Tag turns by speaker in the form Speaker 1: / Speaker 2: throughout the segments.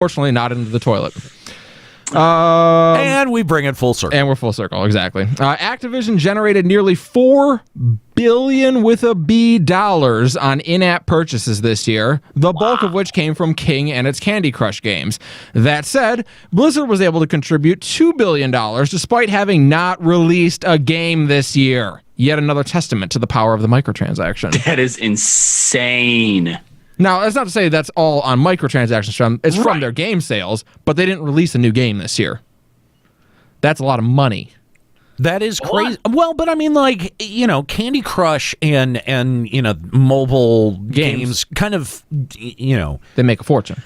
Speaker 1: Unfortunately, not into the toilet.
Speaker 2: And we bring it full circle.
Speaker 1: And we're full circle, exactly. Activision generated nearly $4 billion with a B dollars on in-app purchases this year, the bulk of which came from King and its Candy Crush games. That said, Blizzard was able to contribute $2 billion despite having not released a game this year. Yet another testament to the power of the microtransaction.
Speaker 3: That is insane.
Speaker 1: Now, that's not to say that's all on microtransactions. It's from their game sales, but they didn't release a new game this year. That's a lot of money.
Speaker 2: That is crazy. Well, but I mean, like, you know, Candy Crush and you know, mobile games kind of, you know,
Speaker 1: they make a fortune.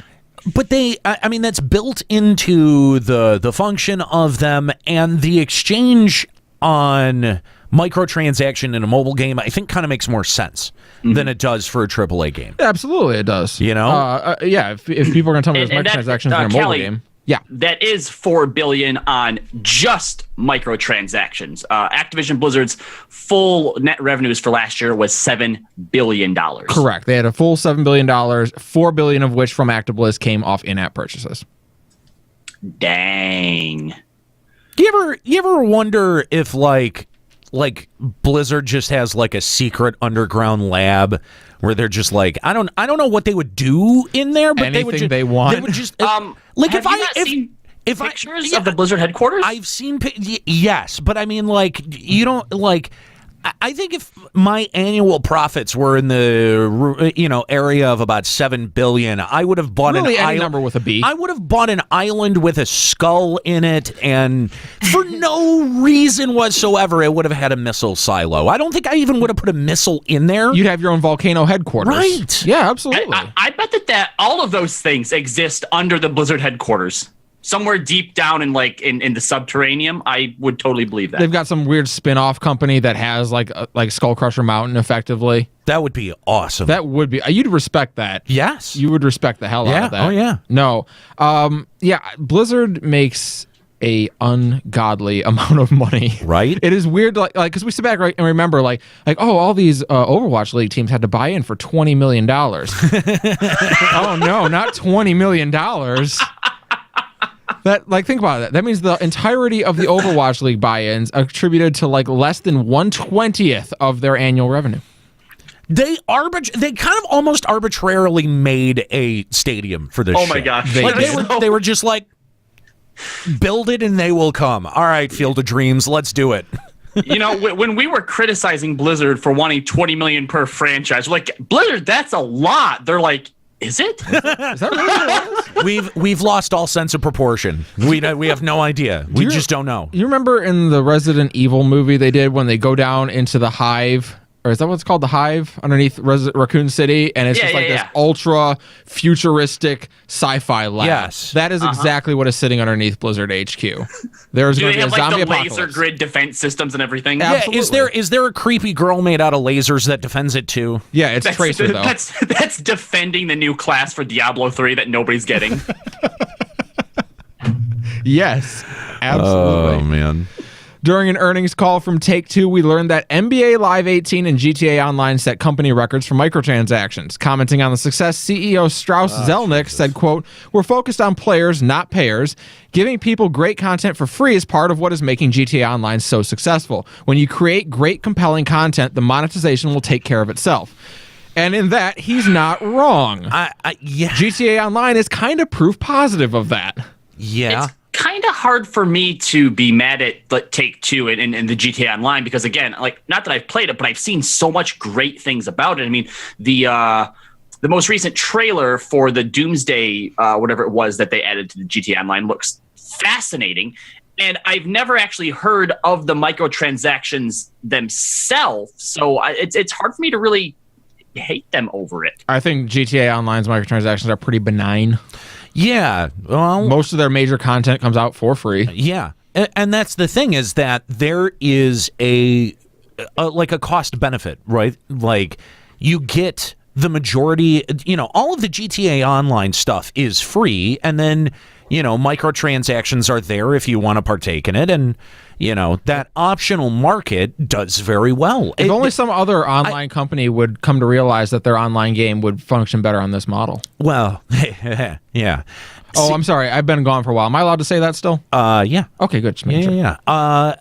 Speaker 2: But I mean, that's built into the function of them, and the exchange on microtransaction in a mobile game, I think, kind of makes more sense than it does for a AAA game.
Speaker 1: Absolutely, it does.
Speaker 2: You know?
Speaker 1: Yeah, if people are going to tell me there's microtransactions in a mobile
Speaker 3: Kelly,
Speaker 1: game. Yeah.
Speaker 3: That is $4 billion on just microtransactions. Activision Blizzard's full net revenues for last year was $7 billion.
Speaker 1: Correct. They had a full $7 billion, $4 billion of which from ActiBliz came off in-app purchases.
Speaker 3: Dang.
Speaker 2: You ever wonder if like Blizzard just has like a secret underground lab where they're just like, I don't know what they would do in there, but
Speaker 1: anything
Speaker 2: they
Speaker 1: want.
Speaker 2: They would just
Speaker 3: like have if pictures of the Blizzard headquarters?
Speaker 2: I've seen yes, but I mean, like, you don't like. I think if my annual profits were in the area of about $7 billion, I would have bought
Speaker 1: really
Speaker 2: an
Speaker 1: any number with a B.
Speaker 2: I would have bought an island with a skull in it, and for no reason whatsoever, it would have had a missile silo. I don't think I even would have put a missile in there.
Speaker 1: You'd have your own volcano headquarters,
Speaker 2: right?
Speaker 1: Yeah, absolutely.
Speaker 3: I bet that all of those things exist under the Blizzard headquarters. Somewhere deep down in the subterranean, I would totally believe that.
Speaker 1: They've got some weird spin-off company that has like Skull Crusher Mountain, effectively.
Speaker 2: That would be awesome.
Speaker 1: That would be. You'd respect that.
Speaker 2: Yes.
Speaker 1: You would respect the hell out of that.
Speaker 2: Oh, yeah.
Speaker 1: No. Yeah, Blizzard makes a ungodly amount of money.
Speaker 2: Right.
Speaker 1: It is weird, like because we sit back and remember, like all these Overwatch League teams had to buy in for $20 million. Oh, no, not $20 million. Think about it. That means the entirety of the Overwatch League buy-ins attributed to less than 1/20th of their annual revenue.
Speaker 2: They kind of almost arbitrarily made a stadium for this.
Speaker 3: Oh my gosh!
Speaker 2: They were just like, build it and they will come. All right, Field of Dreams, let's do it.
Speaker 3: You know, when we were criticizing Blizzard for wanting $20 million per franchise, we're like, Blizzard, that's a lot. They're like, is it? Is
Speaker 1: that really what it was?
Speaker 2: We've lost all sense of proportion. We have no idea. We just don't know.
Speaker 1: You remember in the Resident Evil movie they did when they go down into the Hive, or is that what it's called, the Hive, underneath Raccoon City, and it's this ultra futuristic sci-fi lab.
Speaker 2: Yes,
Speaker 1: that is exactly what is sitting underneath Blizzard HQ. There's going to be a zombie
Speaker 3: the
Speaker 1: apocalypse.
Speaker 3: laser grid defense systems and everything.
Speaker 2: Yeah, is there a creepy girl made out of lasers that defends it too?
Speaker 1: Yeah, it's Tracer though.
Speaker 3: That's defending the new class for Diablo 3 that nobody's getting.
Speaker 1: Yes, absolutely.
Speaker 2: Oh man.
Speaker 1: During an earnings call from Take-Two, we learned that NBA Live 18 and GTA Online set company records for microtransactions. Commenting on the success, CEO Strauss Zelnick said, quote, "We're focused on players, not payers. Giving people great content for free is part of what is making GTA Online so successful. When you create great, compelling content, the monetization will take care of itself." And in that, he's not wrong.
Speaker 2: Yeah.
Speaker 1: GTA Online is kind of proof positive of that.
Speaker 2: Yeah.
Speaker 3: It's kind of hard for me to be mad at Take-Two and the GTA Online because, again, not that I've played it, but I've seen so much great things about it. I mean, the most recent trailer for the Doomsday, whatever it was that they added to the GTA Online, looks fascinating. And I've never actually heard of the microtransactions themselves, so it's hard for me to really hate them over it.
Speaker 1: I think GTA Online's microtransactions are pretty benign.
Speaker 2: Yeah, well,
Speaker 1: most of their major content comes out for free.
Speaker 2: Yeah, and that's the thing, is that there is a cost benefit, right? Like, you get the majority, all of the GTA Online stuff is free, and then microtransactions are there if you want to partake in it, and that optional market does very well.
Speaker 1: If only some other online company would come to realize that their online game would function better on this model.
Speaker 2: Well, yeah.
Speaker 1: Oh, I'm sorry. I've been gone for a while. Am I allowed to say that still?
Speaker 2: Yeah.
Speaker 1: Okay, good. Just making sure.
Speaker 2: Yeah.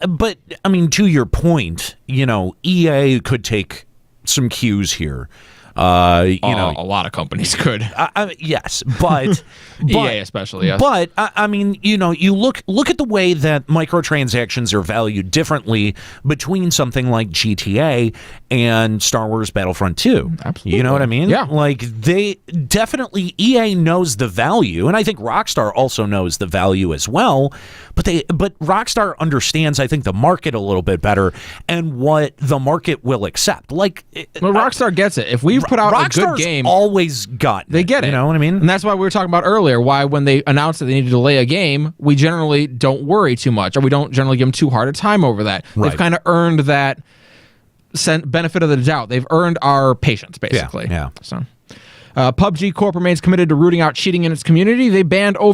Speaker 2: But I mean, to your point, EA could take some cues here. A
Speaker 1: lot of companies could.
Speaker 2: Yes, but
Speaker 1: EA especially. Yes.
Speaker 2: But I mean, you look at the way that microtransactions are valued differently between something like GTA and Star Wars Battlefront 2.
Speaker 1: Absolutely.
Speaker 2: You know what I mean?
Speaker 1: Yeah.
Speaker 2: Like they definitely EA knows the value, and I think Rockstar also knows the value as well. But Rockstar understands, I think, the market a little bit better and what the market will accept. Like,
Speaker 1: well, Rockstar gets it. If we've put out
Speaker 2: Rockstar's
Speaker 1: a good game,
Speaker 2: always got
Speaker 1: they get it.
Speaker 2: You know what I mean?
Speaker 1: And that's why we were talking about earlier. Why when they announced that they need to delay a game, we generally don't worry too much, or we don't generally give them too hard a time over that.
Speaker 2: Right.
Speaker 1: They've kind of earned that benefit of the doubt. They've earned our patience, basically.
Speaker 2: Yeah.
Speaker 1: So, PUBG Corp remains committed to rooting out cheating in its community. They banned over